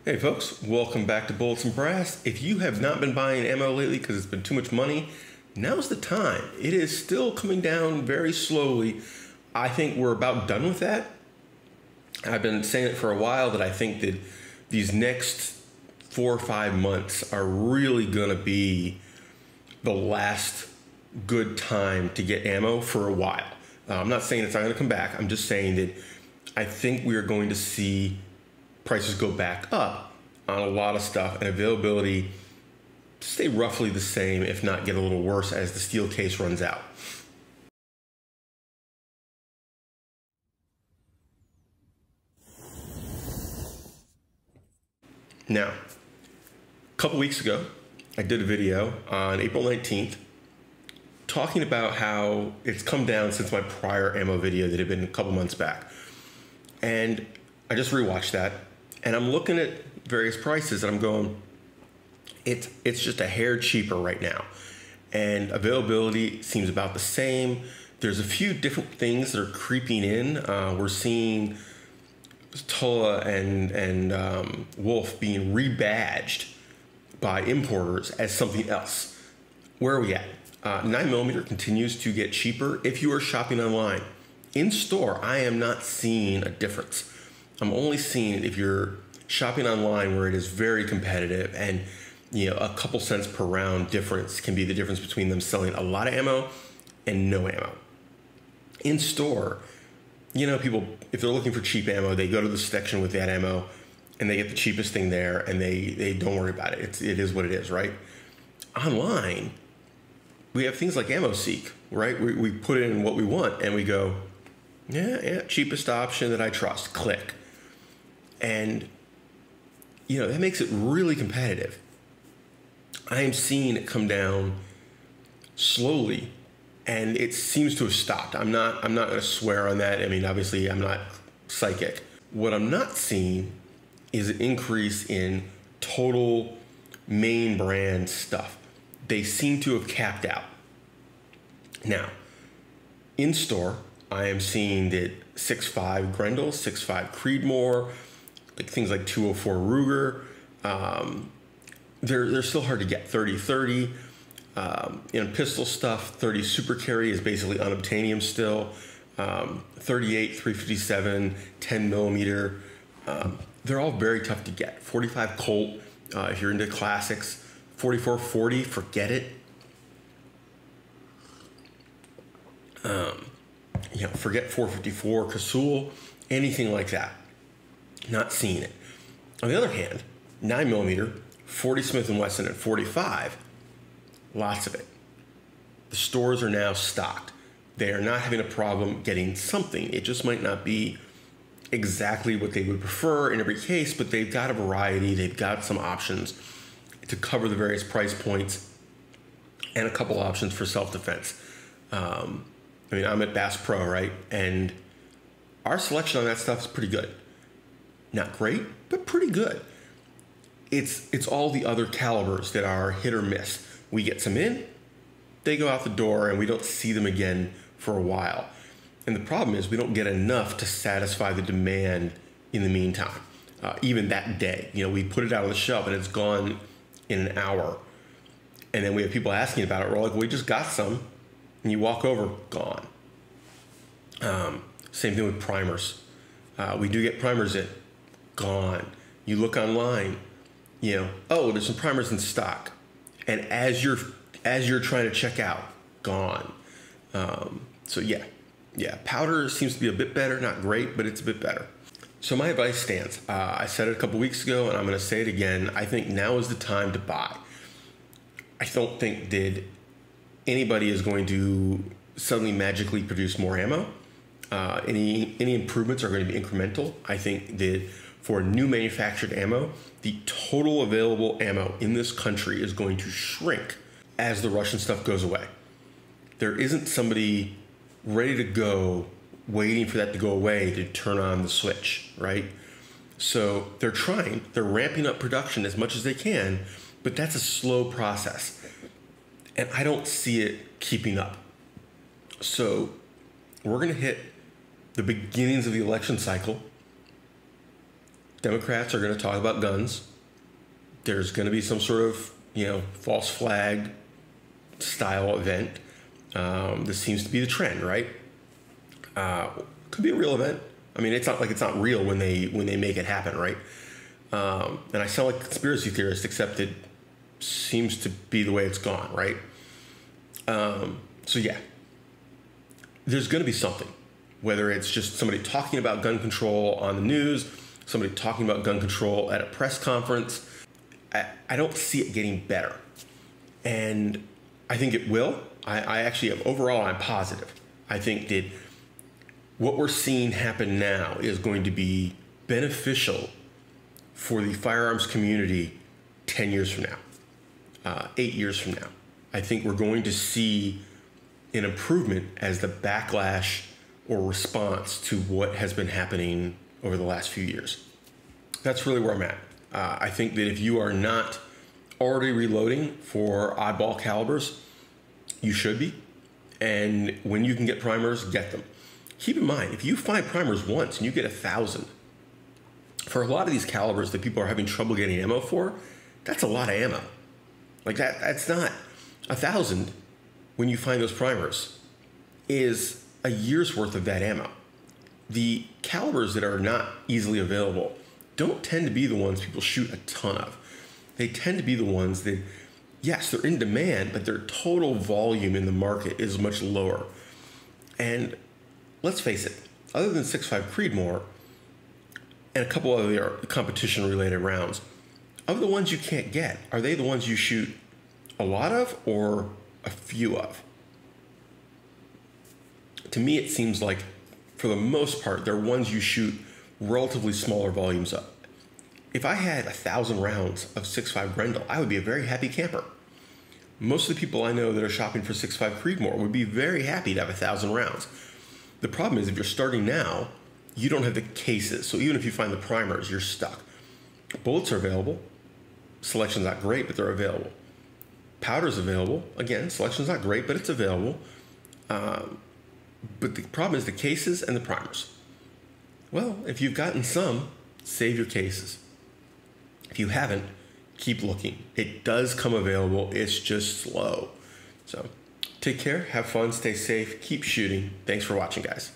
Hey folks, welcome back to Bullets and Brass. If you have not been buying ammo lately because it's been too much money, now's the time. It is still coming down very slowly. I think we're about done with that. I've been saying it for a while that I think that these next 4 or 5 months are really gonna be the last good time to get ammo for a while. I'm not saying it's not gonna come back. I'm just saying that I think we are going to see prices go back up on a lot of stuff and availability stay roughly the same, if not get a little worse as the steel case runs out. Now, a couple weeks ago, I did a video on April 19th talking about how it's come down since my prior ammo video that had been a couple months back. And I just rewatched that. And I'm looking at various prices and I'm going, it's just a hair cheaper right now. And availability seems about the same. There's a few different things that are creeping in. We're seeing Tulla and Wolf being rebadged by importers as something else. Where are we at? 9mm continues to get cheaper if you are shopping online. In store, I am not seeing a difference. I'm only seeing it if you're shopping online where it is very competitive and a couple cents per round difference can be the difference between them selling a lot of ammo and no ammo. In store, people, if they're looking for cheap ammo, they go to the section with that ammo and they get the cheapest thing there and they don't worry about it. It is what it is, right? Online, we have things like AmmoSeek, right? We put in what we want and we go, yeah, cheapest option that I trust, click. And, that makes it really competitive. I am seeing it come down slowly and it seems to have stopped. I'm not going to swear on that. I mean, obviously I'm not psychic. What I'm not seeing is an increase in total main brand stuff. They seem to have capped out. Now, in store, I am seeing that 6.5 Grendel, 6.5 Creedmoor, like things like 204 Ruger, they're still hard to get. 30-30, pistol stuff. 30 Super Carry is basically unobtainium still. 38, 357, 10mm, they're all very tough to get. 45 Colt, if you're into classics. 44-40, forget it. Forget 454 Casull, anything like that. Not seeing it. On the other hand, 9mm, 40 Smith & Wesson, and 45, lots of it. The stores are now stocked. They are not having a problem getting something. It just might not be exactly what they would prefer in every case, but they've got a variety. They've got some options to cover the various price points and a couple options for self-defense. I'm at Bass Pro, right? And our selection on that stuff is pretty good. Not great, but pretty good. It's all the other calibers that are hit or miss. We get some in, they go out the door, and we don't see them again for a while. And the problem is we don't get enough to satisfy the demand in the meantime. Even that day, we put it out on the shelf and it's gone in an hour. And then we have people asking about it. We're like, we just got some. And you walk over, gone. Same thing with primers. We do get primers in, gone. You look online, oh, there's some primers in stock. And as you're trying to check out, gone. So yeah, powder seems to be a bit better, not great, but it's a bit better. So my advice stands. I said it a couple weeks ago, and I'm going to say it again. I think now is the time to buy. I don't think that anybody is going to suddenly magically produce more ammo. Any improvements are going to be incremental. I think that for new manufactured ammo, the total available ammo in this country is going to shrink as the Russian stuff goes away. There isn't somebody ready to go waiting for that to go away to turn on the switch, right? So they're ramping up production as much as they can, but that's a slow process. And I don't see it keeping up. So we're going to hit the beginnings of the election cycle. Democrats are going to talk about guns. There's going to be some sort of, false flag style event. This seems to be the trend, right? Could be a real event. I mean, it's not like it's not real when they make it happen, right? And I sound like a conspiracy theorist, except it seems to be the way it's gone, right? So yeah, there's going to be something, whether it's just somebody talking about gun control on the news, somebody talking about gun control at a press conference. I don't see it getting better. And I think it will. I actually am, overall, I'm positive. I think that what we're seeing happen now is going to be beneficial for the firearms community 10 years from now, 8 years from now. I think we're going to see an improvement as the backlash or response to what has been happening over the last few years. That's really where I'm at. I think that if you are not already reloading for oddball calibers, you should be. And when you can get primers, get them. Keep in mind, if you find primers once and you get 1,000, for a lot of these calibers that people are having trouble getting ammo for, that's a lot of ammo. Like that's not 1,000 when you find those primers is a year's worth of that ammo. The calibers that are not easily available don't tend to be the ones people shoot a ton of. They tend to be the ones that, yes, they're in demand, but their total volume in the market is much lower. And let's face it, other than 6.5 Creedmoor and a couple other competition-related rounds, of the ones you can't get, are they the ones you shoot a lot of or a few of? To me, it seems like, for the most part, they're ones you shoot relatively smaller volumes of. If I had 1,000 rounds of 6.5 Grendel, I would be a very happy camper. Most of the people I know that are shopping for 6.5 Creedmoor would be very happy to have 1,000 rounds. The problem is if you're starting now, you don't have the cases. So even if you find the primers, you're stuck. Bullets are available. Selection's not great, but they're available. Powder's available. Again, selection's not great, but it's available. But the problem is the cases and the primers. Well, if you've gotten some, save your cases. If you haven't, keep looking. It does come available. It's just slow. So take care, have fun, stay safe, keep shooting. Thanks for watching, guys.